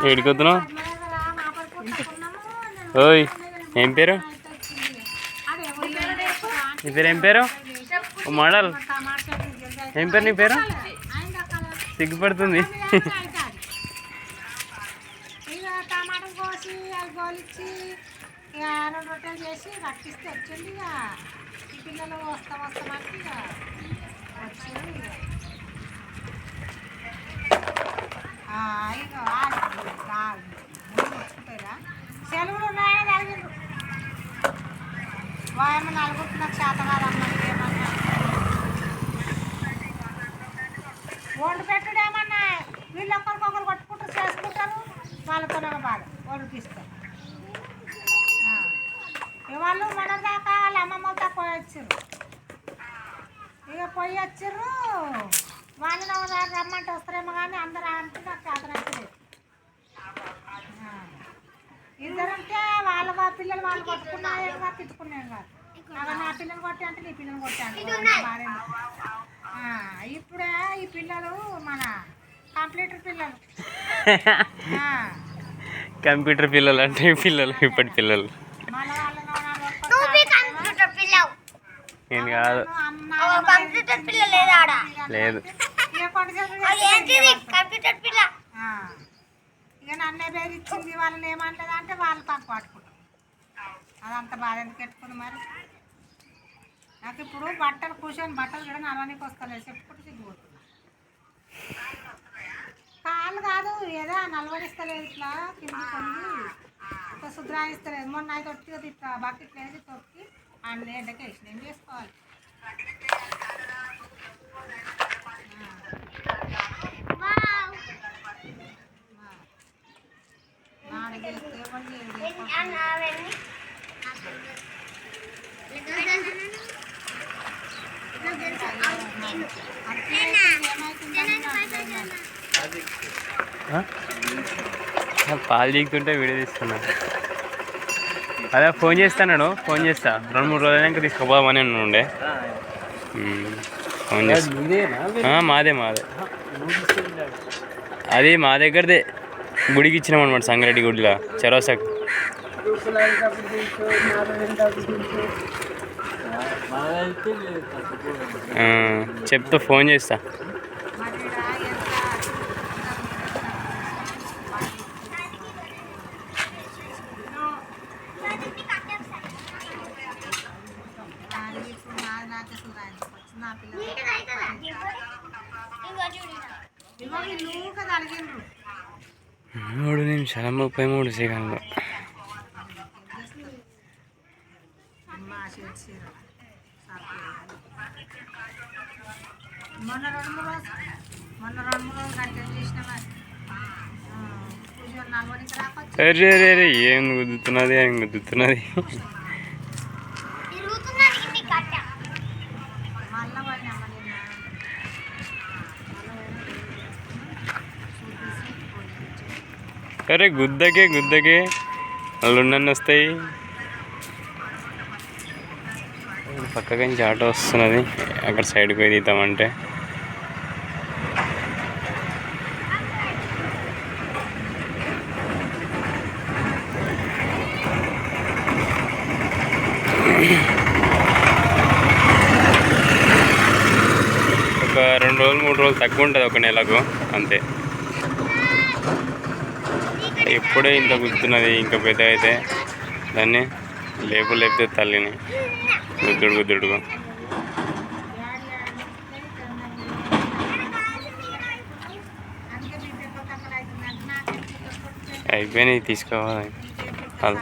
ఏడుకొద్దును ఓయ్ ఏం పేరు నీ పేరు ఏం పేరు మోడల్ ఏం పేరు నీ పేరు సిగ్గుపడుతుంది టమాటా కోసి అది గోలిచ్చి ఇక 2 రొట్టెలు చేసి కట్టిస్తే వచ్చింది. ఇక ఈ పిల్లలు వస్తామంటే ఇక వచ్చారు. ఇక వచ్చుకుంటారా సెలవులు ఉన్నాయని అడిగిండ్రు. వాయమ్మ నలుగురికి నాకు చేత కాదమ్మా ఏమన్నా వండు పెట్టుడు ఏమన్నా వీళ్ళు ఒకరికొకరు కొట్టుకుంటారు చేసుకుంటారు. వాళ్ళతో బాధ వాళ్ళు తీస్తారు. వాళ్ళు మన దాకా వాళ్ళ అమ్మమ్మ దాకా వచ్చారు. ఇక పోయి వచ్చారు. వాళ్ళని రమ్మంటే వస్తారేమో కానీ అందరూ అంటే నాకు చేతనట్లేదు. ఇద్దరంటే వాళ్ళ పిల్లలు వాళ్ళు కొట్టుకున్నాయేం కాదు తిట్టుకున్నాం కాదు. నా పిల్లలు కొట్టి అంటే నీ పిల్లలు కొట్టాను బాగా. ఇప్పుడే ఈ పిల్లలు మన కంప్యూటర్ పిల్లలు కంప్యూటర్ పిల్లలు అంటే పిల్లలు ఇప్పటి పిల్లలు నేను కాదు లేదు. ఇక నన్నే పేరు ఇచ్చింది వాళ్ళని ఏమంటది అంటే వాళ్ళు పక్క పట్టుకుంటారు. అదంత బాధ ఎందుకు పెట్టుకుంది మరి. నాకు ఇప్పుడు బట్టలు కూర్చొని బట్టలు కూడా నలవనికి వస్తలేదు. చెప్పుకుంటూ సిగ్గుపోతుంది. కాళ్ళు కాదు ఏదో నలవడిస్తలేదు. ఇట్లా కింద కొన్ని ఇట్లా శుద్రాయిస్తలేదు. మొన్న అయితే ఒట్టిగా తిట్టా బకెట్ వేసి తొక్కి అండ్ ఎండకి వేసిన ఏం చేసుకోవాలి. పాలు చీకుతుంటే వీడియో తీసుకున్నా. అదే ఫోన్ చేస్తాను. ఫోన్ చేస్తా 2-3 రోజులైనాక తీసుకుపోదామని ఉండే. ఫోన్ చేస్తా. మాదే అది మా దగ్గరదే. గుడికి ఇచ్చినాం అనమాట సంగారెడ్డి గుడిలో చెరోసక్. చెప్తా ఫోన్ చేస్తా. మూడు నిమిషాల 33 సెకండ్లు. మొన్న 2-3 రోజులు కంటిన్యూ చేసినా అరే ఏం గుద్దుతున్నది అరే గుద్దకే వాళ్ళు నన్ను వస్తాయి. పక్కకి నుంచి ఆటో వస్తున్నది. అక్కడ సైడ్కి పోయి తీద్దామంటే ఒక 2 రోజులు 3 రోజులు తక్కువ ఉంటుంది. ఒక నెలకు అంతే. ఎప్పుడే ఇంత గుర్తున్నది. ఇంకా పెద్ద అయితే దాన్ని లేపితే తల్లిని గుద్దుడుగా అయిపోయినాయి. తీసుకోవాలి అది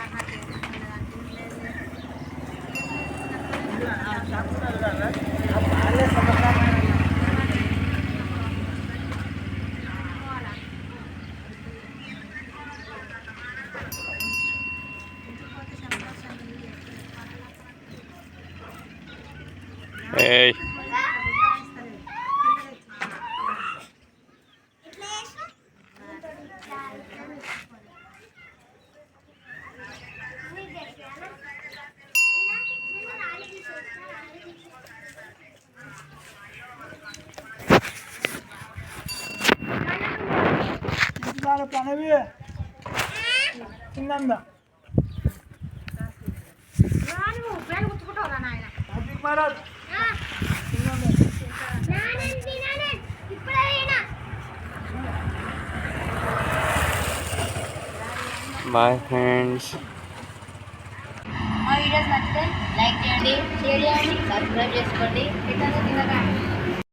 ప్రణవి చిన్నందా నువ్వు పేరు గుర్తుకుంటావురా నాయన కార్తీక్ మహారాజ్ బాయ్ ఫ్రెండ్స్. మా వీడియోస్ నచ్చితే లైక్ చేయండి, షేర్ చేయండి, సబ్స్క్రైబ్ చేసుకోండి. ఇట్లా